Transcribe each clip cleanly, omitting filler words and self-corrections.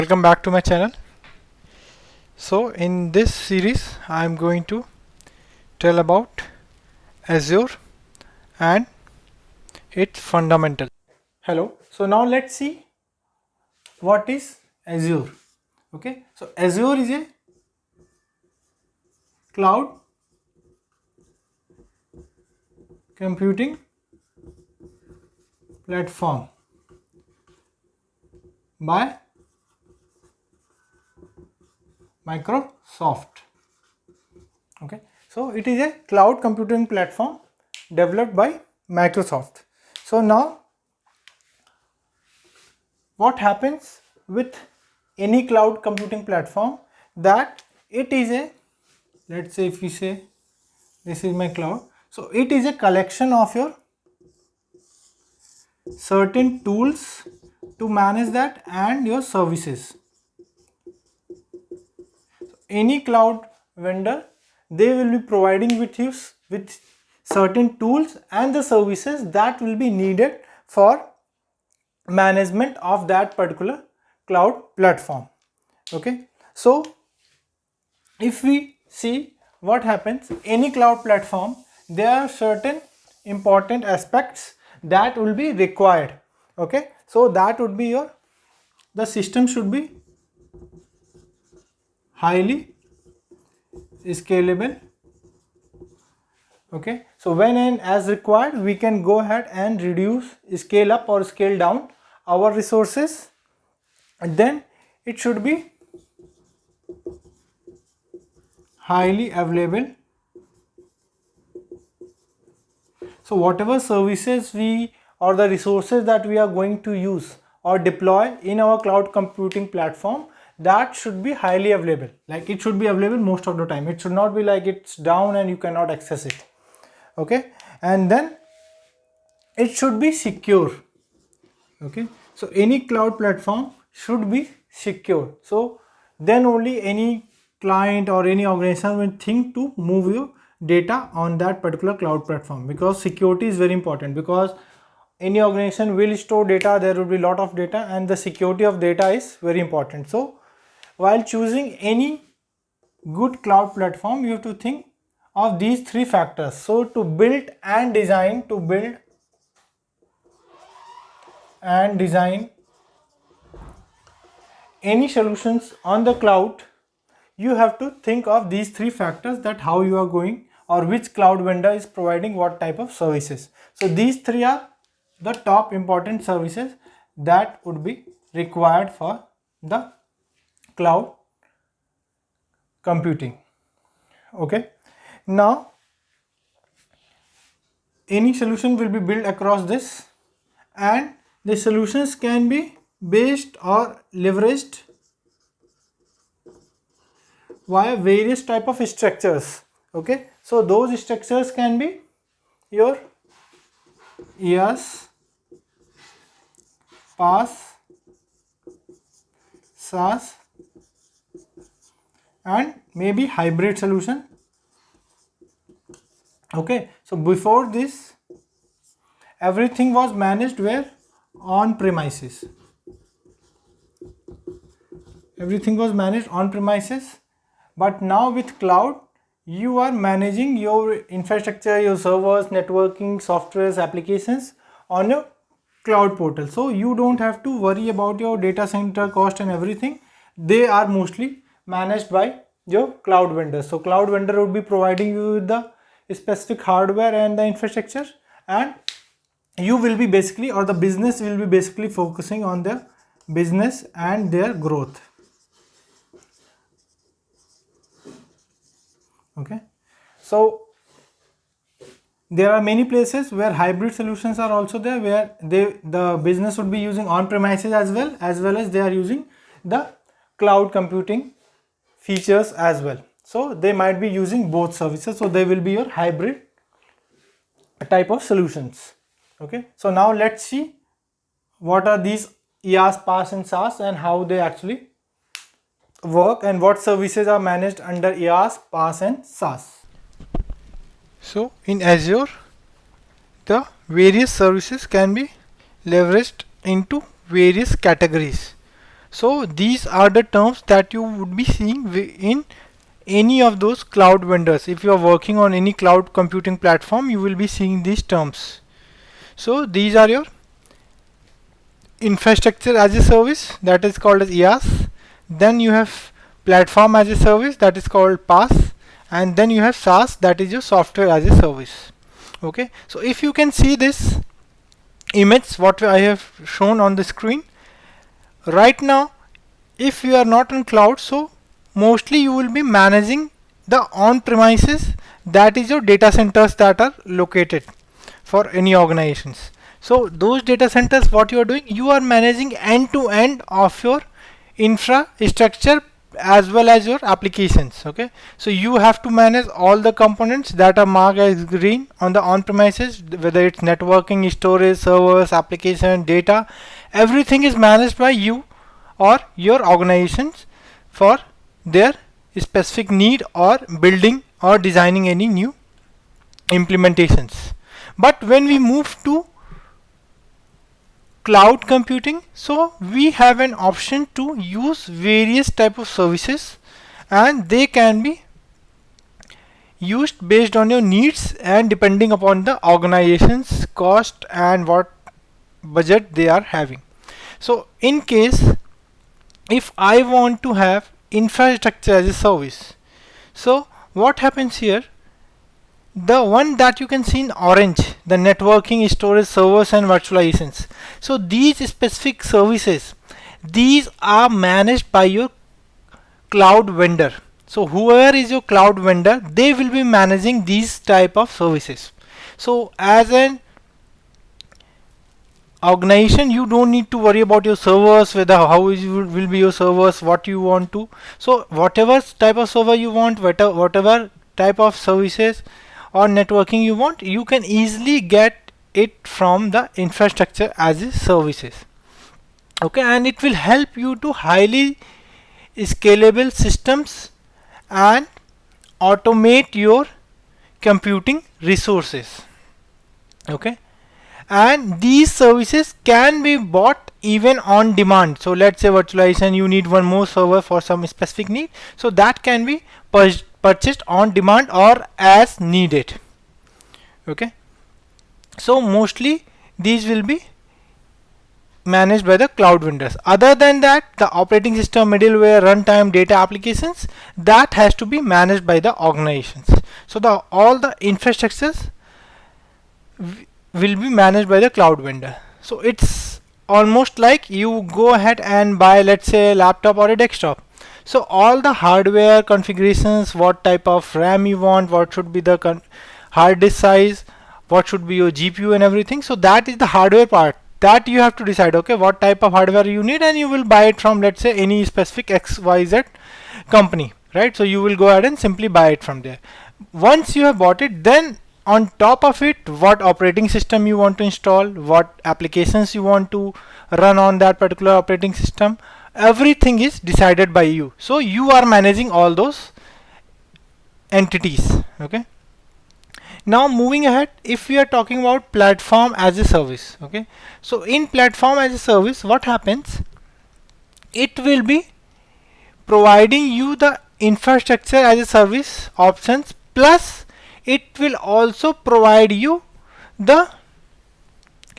Welcome back to my channel. So in this series I am going to tell about Azure and its fundamentals. Hello. So now let's see what is Azure. Okay. So Azure is a cloud computing platform by Microsoft. Okay. So it is a cloud computing platform developed by Microsoft. So now what happens with any cloud computing platform, that it is a, let's say if we say this is my cloud, so it is a collection of your certain tools to manage that and your services. Any cloud vendor, they will be providing with you with certain tools and the services that will be needed for management of that particular cloud platform. Okay, so if we see what happens, any cloud platform, there are certain important aspects that will be required. Okay, so that would be your, the system should be highly scalable. Okay, so when and as required, we can go ahead and reduce, scale up or scale down our resources, and then it should be highly available. So whatever services we or the resources that we are going to use or deploy in our cloud computing platform, that should be highly available. Like it should be available most of the time. It should not be like it's down and you cannot access it. Okay, and then it should be secure. Okay, so any cloud platform should be secure. So then only any client or any organization will think to move your data on that particular cloud platform, because security is very important, because any organization will store data, there will be a lot of data, and the security of data is very important. So while choosing any good cloud platform, you have to think of these three factors. So to build and design any solutions on the cloud, you have to think of these three factors, that how you are going or which cloud vendor is providing what type of services. So these three are the top important services that would be required for the cloud computing. Okay, now any solution will be built across this, and the solutions can be based or leveraged via various type of structures. Okay, so those structures can be your IaaS, PaaS, SaaS, and maybe hybrid solution. Okay, so before this, everything was managed where on premises. Everything was managed on premises, but now with cloud, you are managing your infrastructure, your servers, networking, softwares, applications on your cloud portal. So you don't have to worry about your data center cost and everything. They are mostly managed by your cloud vendors. So cloud vendor would be providing you with the specific hardware and the infrastructure, and you will be basically, or the business will be basically focusing on their business and their growth. Okay, so there are many places where hybrid solutions are also there, where the business would be using on premises as well as they are using the cloud computing features as well. So they might be using both services, so they will be your hybrid type of solutions. Okay, so now let's see what are these IaaS, PaaS and SaaS, and how they actually work, and what services are managed under IaaS, PaaS and SaaS. So in Azure, the various services can be leveraged into various categories. So these are the terms that you would be seeing in any of those cloud vendors. If you are working on any cloud computing platform, you will be seeing these terms. So these are your infrastructure as a service, that is called as IaaS. Then you have platform as a service, that is called PaaS, and then you have SaaS, that is your software as a service. Okay, so if you can see this image what I have shown on the screen right now, if you are not on cloud, so mostly you will be managing the on-premises, that is your data centers that are located for any organizations. So those data centers, what you are doing, you are managing end to end of your infrastructure as well as your applications. Okay, so you have to manage all the components that are marked as green on the on-premises, whether it's networking, storage, servers, application, data, everything is managed by you or your organizations for their specific need or building or designing any new implementations. But when we move to cloud computing, so we have an option to use various type of services, and they can be used based on your needs and depending upon the organization's cost and what budget they are having. So in case if I want to have infrastructure as a service, so what happens here, the one that you can see in orange, the networking, storage, servers and virtualizations, so these specific services, these are managed by your cloud vendor. So whoever is your cloud vendor, they will be managing these type of services. So as an organization, you don't need to worry about your servers, whether how will be your servers, what you want to. So whatever type of server you want, whatever type of services or networking you want, you can easily get it from the infrastructure as a services. Okay, and it will help you to highly scalable systems and automate your computing resources. Okay, and these services can be bought even on demand. So let's say virtualization, you need one more server for some specific need, so that can be purchased on demand or as needed. Okay, so mostly these will be managed by the cloud vendors. Other than that, the operating system, middleware, runtime, data applications, that has to be managed by the organizations. So all the infrastructures will be managed by the cloud vendor. So it's almost like you go ahead and buy, let's say, a laptop or a desktop. So all the hardware configurations, what type of RAM you want, what should be the hard disk size, what should be your GPU and everything. So that is the hardware part that you have to decide, okay, what type of hardware you need, and you will buy it from, let's say, any specific XYZ company, right? So you will go ahead and simply buy it from there. Once you have bought it, then on top of it, what operating system you want to install, what applications you want to run on that particular operating system, everything is decided by you. So you are managing all those entities. Okay, now moving ahead, if we are talking about platform as a service, okay, so in platform as a service, what happens, it will be providing you the infrastructure as a service options, plus it will also provide you the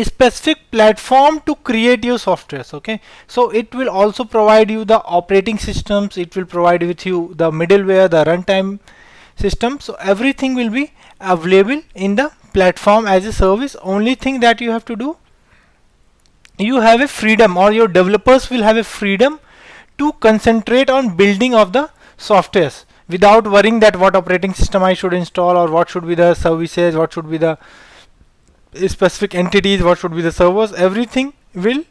specific platform to create your softwares. Okay, so it will also provide you the operating systems, it will provide with you the middleware, the runtime system. So everything will be available in the platform as a service. Only thing that you have to do, you have a freedom, or your developers will have a freedom to concentrate on building of the softwares without worrying that what operating system I should install, or what should be the services, what should be the specific entities, what should be the servers. Everything will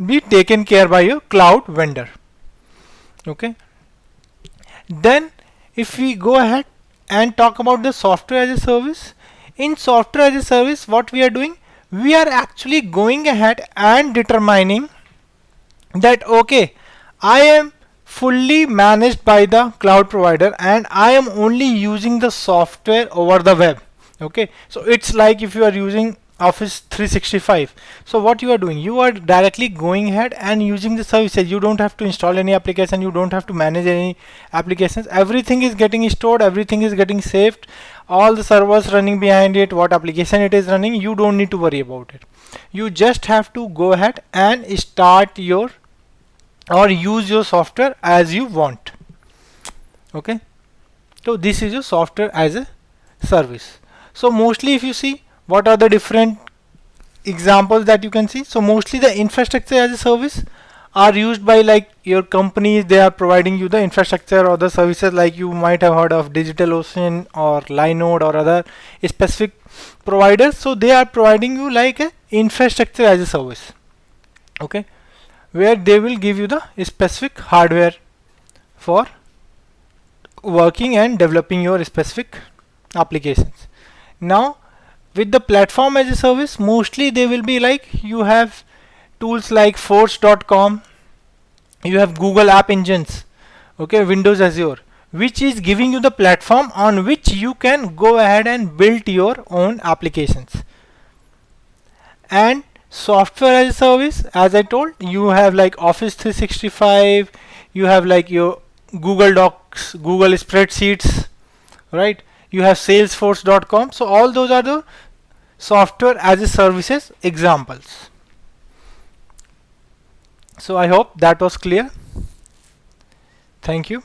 be taken care by your cloud vendor. Okay, then if we go ahead and talk about the software as a service, in software as a service, what we are doing, we are actually going ahead and determining that, okay, I am fully managed by the cloud provider and I am only using the software over the web. Okay, so it's like if you are using Office 365. So what you are doing, you are directly going ahead and using the services. You don't have to install any application, you don't have to manage any applications. Everything is getting stored, everything is getting saved, all the servers running behind it, what application it is running, you don't need to worry about it. You just have to go ahead and start your or use your software as you want. Okay, so this is your software as a service. So mostly if you see what are the different examples that you can see, so mostly the infrastructure as a service are used by like your companies. They are providing you the infrastructure or the services, like you might have heard of DigitalOcean or Linode or other specific providers. So they are providing you like a infrastructure as a service, okay, where they will give you the specific hardware for working and developing your specific applications. Now with the platform as a service, mostly they will be like, you have tools like force.com, you have Google App Engines, okay, Windows Azure, which is giving you the platform on which you can go ahead and build your own applications. And software as a service, as I told, you have like Office 365, you have like your Google Docs, Google Spreadsheets, right? You have Salesforce.com. So all those are the software as a services examples. So I hope that was clear. Thank you.